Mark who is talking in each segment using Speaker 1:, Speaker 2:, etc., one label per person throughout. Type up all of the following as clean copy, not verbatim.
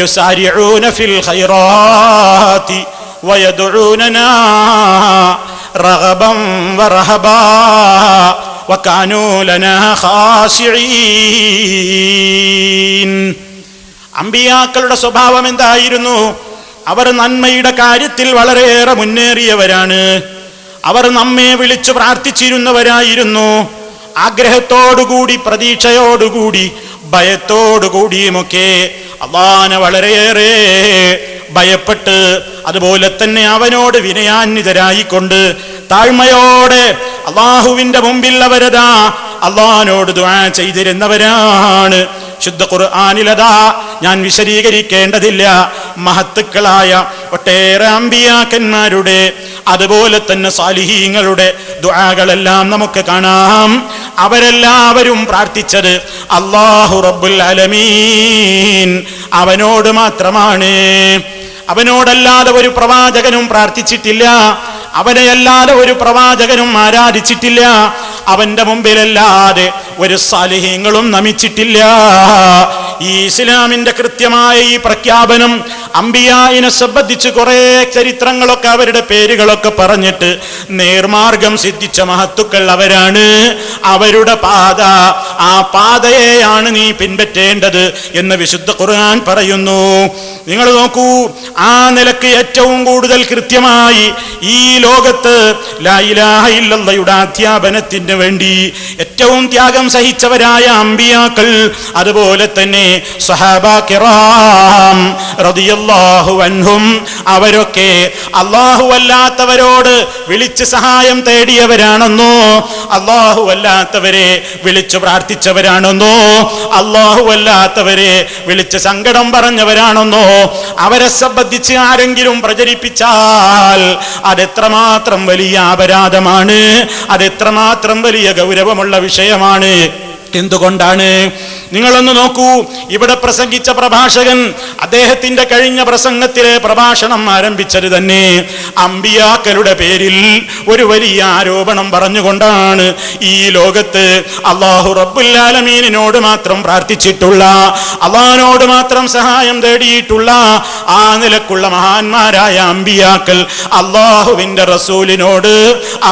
Speaker 1: യുസാരിഊന ഫിൽ ഖൈറാത്തി വയദഊനനാ റഗബൻ വറഹബാ വകാനൂ ലനാ ഖാശിഈൻ. അമ്പിയാക്കളുടെ സ്വഭാവം എന്തായിരുന്നു? അവർ നന്മയുടെ കാര്യത്തിൽ വളരെയേറെ മുന്നേറിയവരാണ്. അവർ നമ്മെ വിളിച്ചു പ്രാർത്ഥിച്ചിരുന്നവരായിരുന്നു. ആഗ്രഹത്തോടുകൂടി, പ്രതീക്ഷയോടുകൂടി, ഭയത്തോടുകൂടിയുമൊക്കെ അല്ലാഹുവിനെ വളരെയേറെ ഭയപ്പെട്ട്, അതുപോലെ തന്നെ അവനോട് വിനയാന്വിതരായിക്കൊണ്ട് താഴ്മയോടെ അല്ലാഹുവിന്റെ മുമ്പിൽ അവരതാ അല്ലാഹുവിനോട് ദുആ ചെയ്തിരുന്നവരാണ്. ശുദ്ധ ഖുർആനിലതാ ഞാൻ വിശദീകരിക്കേണ്ടതില്ല, മഹത്തുക്കളായ ഒട്ടേറെ അമ്പിയാക്കന്മാരുടെ അതുപോലെ തന്നെ സാലിഹീങ്ങളുടെ ദുആകളെല്ലാം നമുക്ക് കാണാം. അവരെല്ലാവരും പ്രാർത്ഥിച്ചത് അല്ലാഹു റബ്ബുൽ ആലമീൻ അവനോട് മാത്രമാണ്. അവനോടല്ലാതെ ഒരു പ്രവാചകനും പ്രാർത്ഥിച്ചിട്ടില്ല. അവനെയല്ലാതെ ഒരു പ്രവാചകനും ആരാധിച്ചിട്ടില്ല. അവന്റെ മുമ്പിലല്ലാതെ ഒരു സാലിഹീങ്ങളും നമിച്ചിട്ടില്ല. ഈ ഇസ്ലാമിന്റെ കൃത്യമായ ഈ പ്രഖ്യാപനം അമ്പിയായിനെ സംബന്ധിച്ച് കുറെ ചരിത്രങ്ങളൊക്കെ അവരുടെ പേരുകളൊക്കെ പറഞ്ഞിട്ട് നേർമാർഗം സിദ്ധിച്ച മഹത്തുക്കൾ അവരാണ്. അവരുടെ പാത, ആ പാതയെയാണ് നീ പിൻപറ്റേണ്ടത് എന്ന് വിശുദ്ധ ഖുർആൻ പറയുന്നു. നിങ്ങൾ നോക്കൂ, ആ നിലക്ക് ഏറ്റവും കൂടുതൽ കൃത്യമായി ഈ ലോകത്ത് ലാ ഇലാഹ ഇല്ലല്ലാഹയുടെ അധ്യാപനത്തിന് വേണ്ടി ഏറ്റവും ത്യാഗം സഹിച്ചവരായ അമ്പിയാക്കൾ, അതുപോലെ തന്നെ സ്വഹാബാ കിറാം റളിയല്ലാഹു അൻഹും, അവരൊക്കെ അല്ലാഹു അല്ലാത്തവരോട് വിളിച്ച് സഹായം തേടിയവരാണെന്നോ, അല്ലാഹു അല്ലാത്തവരെ വിളിച്ചു പ്രാർത്ഥിച്ചവരാണെന്നോ, അല്ലാഹു അല്ലാത്തവരെ വിളിച്ച് സങ്കടം പറഞ്ഞവരാണെന്നോ അവരെ സംബന്ധിച്ച് ആരെങ്കിലും പ്രചരിപ്പിച്ചാൽ അതെത്രമാത്രം വലിയ അപരാധമാണ്, അതെത്രമാത്രം വലിയ ഗൗരവമുള്ള വിഷയമാണ്. എന്തുകൊണ്ടാണ്? നിങ്ങളൊന്ന് നോക്കൂ, ഇവിടെ പ്രസംഗിച്ച പ്രഭാഷകൻ അദ്ദേഹത്തിന്റെ കഴിഞ്ഞ പ്രസംഗത്തിലെ പ്രഭാഷണം ആരംഭിച്ചത് തന്നെ അമ്പിയാക്കളുടെ പേരിൽ ഒരു വലിയ ആരോപണം പറഞ്ഞുകൊണ്ടാണ്. ഈ ലോകത്ത് അല്ലാഹു റബ്ബുൽ ആലമീനിനോട് മാത്രം പ്രാർത്ഥിച്ചിട്ടുള്ള, അല്ലാഹുവിനോട് മാത്രം സഹായം തേടിയിട്ടുള്ള ആ നിലക്കുള്ള മഹാന്മാരായ അമ്പിയാക്കൾ അല്ലാഹുവിന്റെ റസൂലിനോട്,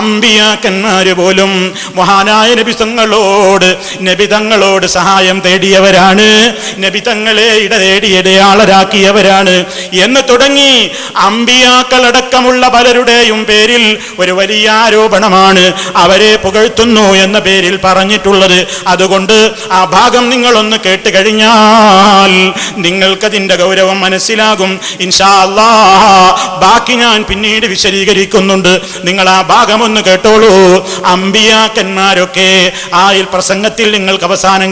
Speaker 1: അമ്പിയാക്കന്മാര് പോലും മഹാനായ നബിതങ്ങളോട് സഹായം തേടിയവരാണ്, നബിതങ്ങളെ ഇടയാളരാക്കിയവരാണ് എന്ന് തുടങ്ങി അമ്പിയാക്കളടക്കമുള്ള പലരുടെയും പേരിൽ ഒരു വലിയ ആരോപണമാണ് അവരെ പുകഴ്ത്തുന്നു എന്ന പേരിൽ പറഞ്ഞിട്ടുള്ളത്. അതുകൊണ്ട് ആ ഭാഗം നിങ്ങളൊന്ന് കേട്ട് കഴിഞ്ഞാൽ നിങ്ങൾക്കതിന്റെ ഗൗരവം മനസ്സിലാകും. ഇൻഷാ അല്ലാഹ് ബാക്കി ഞാൻ പിന്നീട് വിശദീകരിക്കുന്നുണ്ട്. നിങ്ങൾ ആ ഭാഗം ഒന്ന് കേട്ടോളൂ. അമ്പിയാക്കന്മാരൊക്കെ ആ പ്രസംഗത്തിൽ നിങ്ങൾക്ക് അവസാനം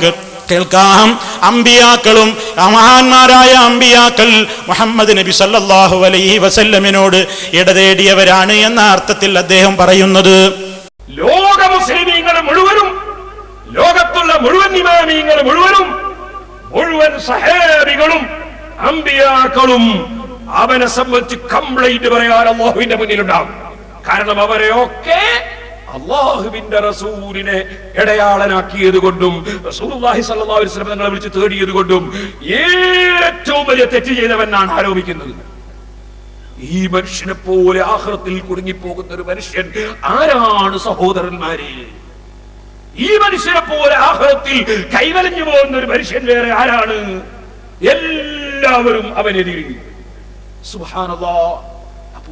Speaker 1: കേൾക്കാം. അമ്പിയാക്കളും മഹാന്മാരായ അമ്പിയാക്കൾ മുഹമ്മദ് നബി സല്ലല്ലാഹു അലൈഹി വസല്ലമിനോട് ഇടതേടിയവരാണ് എന്ന അർത്ഥത്തിൽ അദ്ദേഹം പറയുന്നത്,
Speaker 2: ലോക മുസ്ലിമീങ്ങൾ മുഴുവനും, ലോകത്തുള്ള മുഴുവൻ ഇമാമീങ്ങൾ മുഴുവനും, മുഴുവൻ സഹാബികളും അമ്പിയാക്കളും അവനെ സംബന്ധിച്ച് കംപ്ലൈന്റ് പറയാൻ അല്ലാഹുവിന്റെ മുന്നിലുണ്ടാവും. കാരണം അവരെയൊക്കെ അല്ലാഹുവിന്റെ റസൂലിനെ ഇടയാളനാക്കിയത് കൊണ്ടും റസൂലുള്ളാഹി സ്വല്ലല്ലാഹു അലൈഹി വസല്ലം തങ്ങളെ വിളിച്ച് തേടിയത് കൊണ്ടും ഏറ്റവും വലിയ തെറ്റ് ചെയ്തവനാണ് ആരോപിക്കുന്നത്. ഈ മനുഷ്യനെ പോലെ ആഖിറത്തിൽ കുടുങ്ങിപ്പോകുന്ന ഒരു മനുഷ്യൻ ആരാണ് സഹോദരന്മാരെ? ഈ മനുഷ്യനെ പോലെ ആഖിറത്തിൽ കൈവലഞ്ഞു പോകുന്ന ഒരു മനുഷ്യൻ വേറെ ആരാണ്? എല്ലാവരും അവനെതിരെ. സുബ്ഹാനല്ലാഹ്.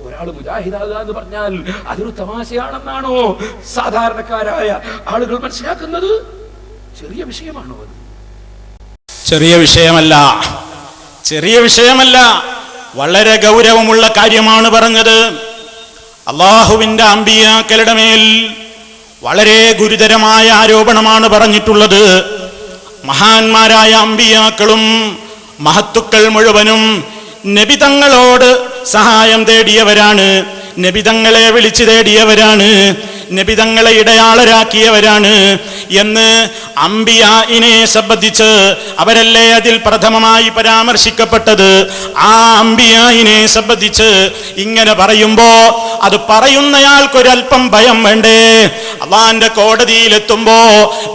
Speaker 2: ഒരാൾ മുജാഹിദാകുക എന്ന് പറഞ്ഞാൽ അതൊരു തമാശയാണെന്നാണോ സാധാരണക്കാരായ ആളുകൾ മനസ്സിലാക്കുന്നത്? ചെറിയ വിഷയമാണോ അത്?
Speaker 1: ചെറിയ വിഷയമല്ല, വളരെ ഗൗരവമുള്ള കാര്യമാണ് പറഞ്ഞത്. അല്ലാഹുവിന്റെ അമ്പിയാക്കളുടെ മേൽ വളരെ ഗുരുതരമായ ആരോപണമാണ് പറഞ്ഞിട്ടുള്ളത്. മഹാന്മാരായ അമ്പിയാക്കളും മഹത്തുക്കൾ മുഴുവനും നബിതങ്ങളോട് സഹായം തേടിയവരാണ്, നബിതങ്ങളെ വിളിച്ചു തേടിയവരാണ്, നബിതങ്ങളെ ഇടയാളരാക്കിയവരാണ് എന്ന് അമ്പിയായിനെ സംബന്ധിച്ച് അവരല്ലേ അതിൽ പ്രഥമമായി പരാമർശിക്കപ്പെട്ടത്. ആ അമ്പിയായിനെ സംബന്ധിച്ച് ഇങ്ങനെ പറയുമ്പോ അത് പറയുന്നയാൾക്കൊരൽപ്പം ഭയം വേണ്ടേ? അള്ളാന്റെ കോടതിയിലെത്തുമ്പോ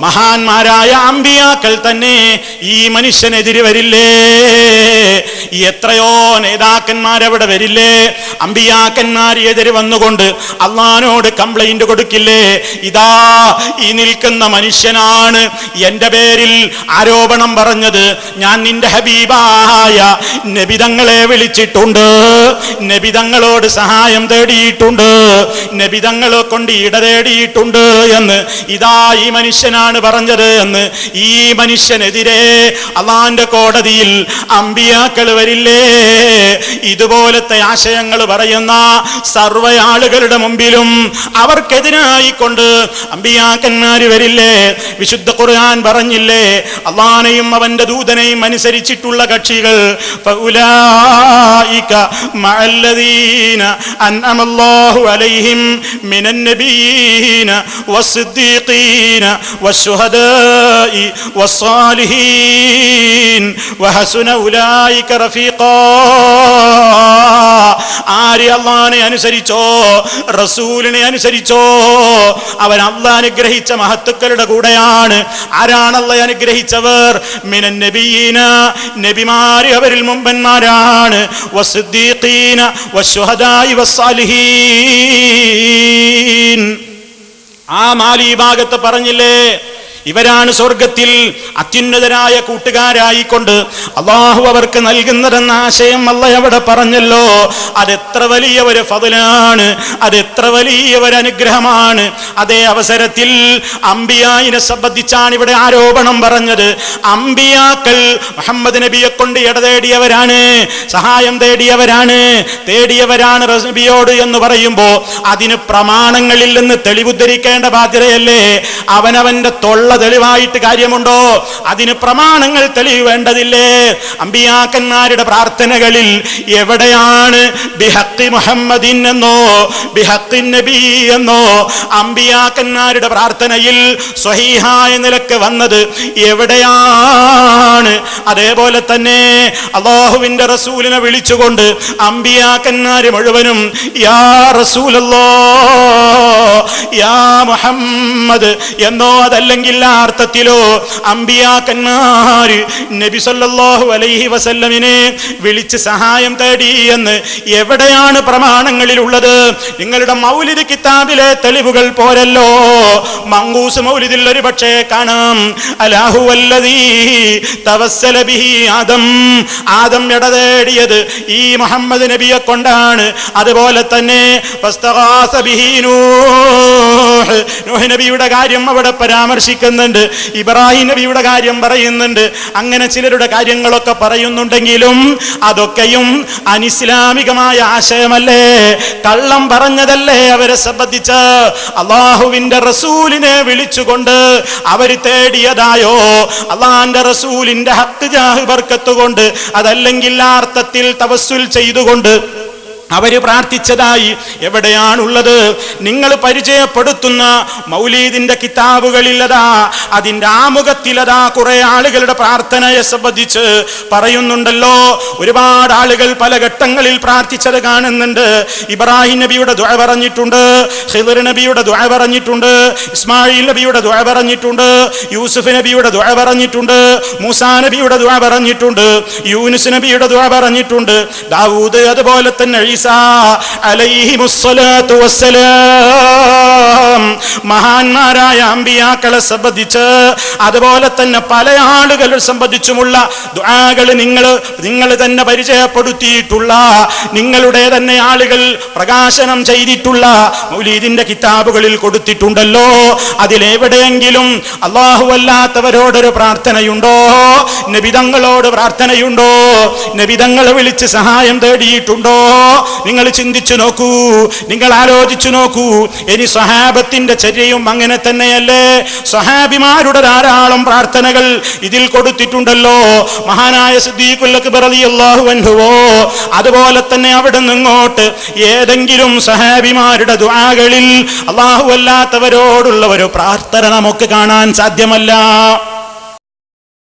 Speaker 1: മഹാന്മാരായ അമ്പിയാക്കൾ തന്നെ ഈ മനുഷ്യനെതിരെ വരില്ലേ എത്രയോ നേതാക്കന്മാരവിടെ വരില്ലേ? അമ്പിയാക്കന്മാർ എതിര് വന്നുകൊണ്ട് അള്ളാനോട് കംപ്ലൈന്റ് കൊടുക്കില്ലേ? ഇതാ ഈ നിൽക്കുന്ന മനുഷ്യനാണ് എന്റെ പേരിൽ ആരോപണം പറഞ്ഞത്, ഞാൻ നിന്റെ ഹബീബായ നബിതങ്ങളെ വിളിച്ചിട്ടുണ്ട്, നബിതങ്ങളോട് സഹായം തേടിയിട്ടുണ്ട്, നബിതങ്ങളെ കൊണ്ട് ഇട തേടിയിട്ടുണ്ട് എന്ന് ഇതാ ഈ മനുഷ്യനാണ് പറഞ്ഞത് എന്ന് ഈ മനുഷ്യനെതിരെ അള്ളാന്റെ കോടതിയിൽ അമ്പിയാക്കൾ വരില്ലേ? ഇതുപോലത്തെ ആശയങ്ങൾ പറയുന്ന സർവ്വ ആളുകളുടെ മുമ്പിലും അവർക്കെതിരായിക്കൊണ്ട് അമ്പിയാക്കന്മാര് വരില്ലേ? വിശുദ്ധ ഖുർആൻ പറഞ്ഞില്ലേ, അള്ളാനെയും അവന്റെ ദൂതനെയും അനുസരിച്ചിട്ടുള്ള കക്ഷികൾ ഫഉലൈക മഅല്ലദീന അൻഅമല്ലാഹു അലൈഹിം മിനൻ നബിയ്യീന വസ്സിദ്ദീഖീന വശുഹദാഇ വസ്സാലിഹീൻ വഹസുന ഉലൈക റഫീഖാ. ആര് അള്ളാനെ അനുസരിച്ചോ റസൂലിനെ അനുസരിച്ചോ അവൻ അള്ളാഹ് അനുഗ്രഹിച്ച മഹത്തുക്കളുടെ കൂടെയാണ്. ആരാണ് അള്ളാഹ് അനുഗ്രഹിച്ചവർ? മിനൻ നബിയ്യീന, നബിമാര് അവരിൽ മുമ്പന്മാരാണ്, വസ്സിദ്ദീഖീന വശുഹദാഇ വസ്സാലിഹീൻ. ആ നാലീ ഭാഗത്ത് പറഞ്ഞില്ലേ, ഇവരാണ് സ്വർഗത്തിൽ അത്യുന്നതരായ കൂട്ടുകാരായിക്കൊണ്ട് അള്ളാഹു അവർക്ക് നൽകുന്നതെന്ന ആശയം അല്ലാഹ് അവിടെ പറഞ്ഞല്ലോ. അതെത്ര വലിയ ഒരു ഫضലാണ്, അതെത്ര വലിയ ഒരു അനുഗ്രഹമാണ്. അതേ അവസരത്തിൽ അമ്പിയായിനെ സംബന്ധിച്ചാണ് ഇവിടെ ആരോപണം പറഞ്ഞത്. അമ്പിയാക്കൾ മുഹമ്മദ് നബിയെ കൊണ്ട് ഇടതേടിയവരാണ്, സഹായം തേടിയവരാണ് നബിയോട് എന്ന് പറയുമ്പോ അതിന് പ്രമാണങ്ങളിൽ നിന്ന് തെളിവുദ്ധരിക്കേണ്ട ബാധ്യതയല്ലേ? അവനവന്റെ തൊള്ള തെളിവായിട്ട് കാര്യമുണ്ടോ? അതിന് പ്രമാണങ്ങൾ തെളിവ് വേണ്ടതില്ലേ? അമ്പിയാക്കന്മാരുടെ പ്രാർത്ഥനകളിൽ എവിടെയാണ് ബിഹഖി മുഹമ്മദിൻ എന്നോ ബിഹഖി നബി എന്നോ അമ്പിയാക്കന്മാരുടെ പ്രാർത്ഥനയിൽ സ്വഹീഹായ നിലക്ക് വന്നത് എവിടെയാണ്? അതേപോലെ തന്നെ അല്ലാഹുവിന്റെ റസൂലിനെ വിളിച്ചുകൊണ്ട് അമ്പിയാക്കന്മാര് മുഴുവനും യാ റസൂലല്ലാഹ് യാ മുഹമ്മദ് എന്നോ അതല്ലെങ്കിൽ അർത്ഥത്തിലോ അമ്പിയാക്കന്മാര് നബി സല്ലല്ലാഹു അലൈഹി വസല്ലമിനെ വിളിച്ച് സഹായം തേടി എന്ന് എവിടെയാണ് പ്രമാണങ്ങളിലുള്ളത്? നിങ്ങളുടെ മൗലിദ് കിതാബിലെ തെളിവുകൾ പോരല്ലോ. മങ്കൂസ് മൗലിദിൽ ഒരു പക്ഷേ കാണാം അല്ലാഹു വല്ലദീ തവസ്സല ബിഹി ആദം ഇടതേടിയത് ഈ മുഹമ്മദ് നബിയെ കൊണ്ടാണ്. അതുപോലെ തന്നെ ഫസ്തഗാസ ബിഹി നൂഹ് നബിയുടെ കാര്യം അവിടെ പരാമർശിക്കുന്നുണ്ട്, ഇബ്രാഹിം നബിയുടെ കാര്യം പറയുന്നുണ്ട്. അങ്ങനെ ചിലരുടെ കാര്യങ്ങളൊക്കെ പറയുന്നുണ്ടെങ്കിലും അതൊക്കെയും അനിസ്ലാമികമായ ആശയമല്ലേ? കള്ളം പറഞ്ഞതല്ലേ അവരെ സംബന്ധിച്ച്? അള്ളാഹുവിന്റെ റസൂലിനെ വിളിച്ചുകൊണ്ട് അവര് തേടിയതായോ അള്ളാന്റെ റസൂലിന്റെ ഹക്ക് ജാഹ് ബർക്കത്ത് കൊണ്ട്, അതല്ലെങ്കിൽ ആ അർത്ഥത്തിൽ തവസ്സുൽ ചെയ്തുകൊണ്ട് അവര് പ്രാർത്ഥിച്ചതായി എവിടെയാണുള്ളത്? നിങ്ങൾ പരിചയപ്പെടുത്തുന്ന മൗലീദിന്റെ കിതാബുകളിലതാ അതിന്റെ ആമുഖത്തിലതാ കുറെ ആളുകളുടെ പ്രാർത്ഥനയെ സംബന്ധിച്ച് പറയുന്നുണ്ടല്ലോ. ഒരുപാട് ആളുകൾ പല ഘട്ടങ്ങളിൽ പ്രാർത്ഥിച്ചത് കാണുന്നുണ്ട്. ഇബ്രാഹിം നബിയുടെ ദുആ പറഞ്ഞിട്ടുണ്ട്, ഖിദ്ർ നബിയുടെ ദുആ പറഞ്ഞിട്ടുണ്ട്, ഇസ്മായിൽ നബിയുടെ ദുആ പറഞ്ഞിട്ടുണ്ട്, യൂസുഫ് നബിയുടെ ദുആ പറഞ്ഞിട്ടുണ്ട്, മൂസാ നബിയുടെ ദുആ പറഞ്ഞിട്ടുണ്ട്, യൂനുസ് നബിയുടെ ദുആ പറഞ്ഞിട്ടുണ്ട്, ദാവൂദ് അതുപോലെ തന്നെ അലൈഹിമുസ്സലാത്തു വസ്സലാം മഹാന്മാരായ അമ്പിയാക്കളെ സംബന്ധിച്ച് അതുപോലെ തന്നെ പല ആളുകളെ സംബന്ധിച്ചുമുള്ള ദുആകൾ നിങ്ങൾ തന്നെ പരിചയപ്പെടുത്തിയിട്ടുള്ള, നിങ്ങളുടെ തന്നെ ആളുകൾ പ്രകാശനം ചെയ്തിട്ടുള്ള മൗലീദിന്റെ കിതാബുകളിൽ കൊടുത്തിട്ടുണ്ടല്ലോ. അതിലെവിടെയെങ്കിലും അല്ലാഹു അല്ലാത്തവരോടൊരു പ്രാർത്ഥനയുണ്ടോ? നബിതങ്ങളോട് പ്രാർത്ഥനയുണ്ടോ? നബിതങ്ങളെ വിളിച്ച് സഹായം തേടിയിട്ടുണ്ടോ? നിങ്ങൾ ചിന്തിച്ചു നോക്കൂ, നിങ്ങൾ ആലോചിച്ചു നോക്കൂ. ഇനി സ്വഹാബത്തിന്റെ ചര്യയും അങ്ങനെ തന്നെയല്ലേ? സ്വഹാബിമാരുടെ ധാരാളം പ്രാർത്ഥനകൾ ഇതിൽ കൊടുത്തിട്ടുണ്ടല്ലോ. മഹാനായ സിദ്ദീഖുൽ അക്ബർ റളിയല്ലാഹു അൻഹുവോ അതുപോലെ തന്നെ അവിടെ നിന്നിങ്ങോട്ട് ഏതെങ്കിലും സ്വഹാബിമാരുടെ ദുആകളിൽ അല്ലാഹു അല്ലാത്തവരോടുള്ള ഒരു പ്രാർത്ഥന നമുക്ക് കാണാൻ സാധ്യമല്ല.